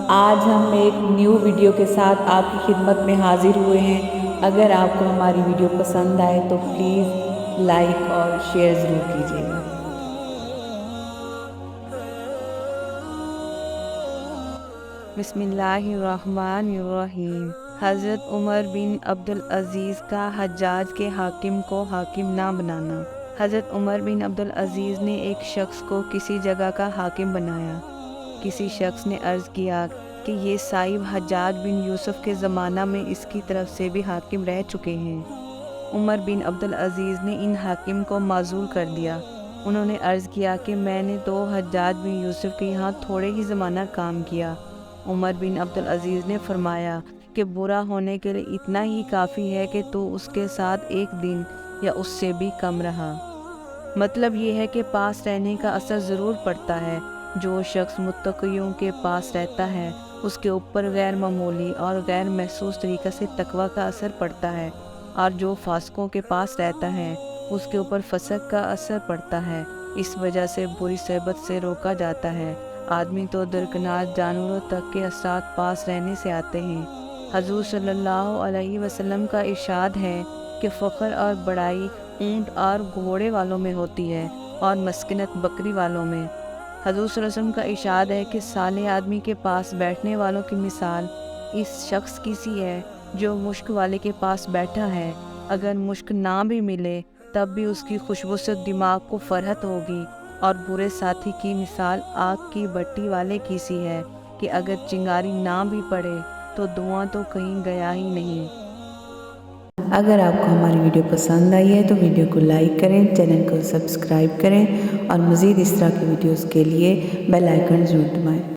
آج ہم ایک نیو ویڈیو کے ساتھ آپ کی خدمت میں حاضر ہوئے ہیں۔ اگر آپ کو ہماری ویڈیو پسند آئے تو پلیز لائک اور شیئر ضرور کیجیے گا۔ بسم اللہ الرحمن الرحیم۔ حضرت عمر بن عبدالعزیز کا حجاج کے حاکم کو حاکم نہ بنانا۔ حضرت عمر بن عبدالعزیز نے ایک شخص کو کسی جگہ کا حاکم بنایا۔ کسی شخص نے عرض کیا کہ یہ صاحب حجاج بن یوسف کے زمانہ میں اس کی طرف سے بھی حاکم رہ چکے ہیں۔ عمر بن عبدالعزیز نے ان حاکم کو معزول کر دیا۔ انہوں نے عرض کیا کہ میں نے تو حجاج بن یوسف کے یہاں تھوڑے ہی زمانہ کام کیا۔ عمر بن عبدالعزیز نے فرمایا کہ برا ہونے کے لیے اتنا ہی کافی ہے کہ تو اس کے ساتھ ایک دن یا اس سے بھی کم رہا۔ مطلب یہ ہے کہ پاس رہنے کا اثر ضرور پڑتا ہے۔ جو شخص متقیوں کے پاس رہتا ہے اس کے اوپر غیر معمولی اور غیر محسوس طریقے سے تقویٰ کا اثر پڑتا ہے، اور جو فاسقوں کے پاس رہتا ہے اس کے اوپر فسق کا اثر پڑتا ہے۔ اس وجہ سے بری صحبت سے روکا جاتا ہے۔ آدمی تو درکنار جانوروں تک کے اثرات پاس رہنے سے آتے ہیں۔ حضور صلی اللہ علیہ وسلم کا ارشاد ہے کہ فخر اور بڑائی اونٹ اور گھوڑے والوں میں ہوتی ہے اور مسکنت بکری والوں میں۔ حضور صلی اللہ علیہ وسلم کا ارشاد ہے کہ صالح آدمی کے پاس بیٹھنے والوں کی مثال اس شخص کی سی ہے جو مشک والے کے پاس بیٹھا ہے۔ اگر مشک نہ بھی ملے تب بھی اس کی خوشبو سے دماغ کو فرحت ہوگی، اور برے ساتھی کی مثال آگ کی بھٹی والے کی سی ہے کہ اگر چنگاری نہ بھی پڑے تو دھواں تو کہیں گیا ہی نہیں۔ اگر آپ کو ہماری ویڈیو پسند آئی ہے تو ویڈیو کو لائک کریں، چینل کو سبسکرائب کریں اور مزید اس طرح کی ویڈیوز کے لیے بیل آئیکن ضرور دبائیں۔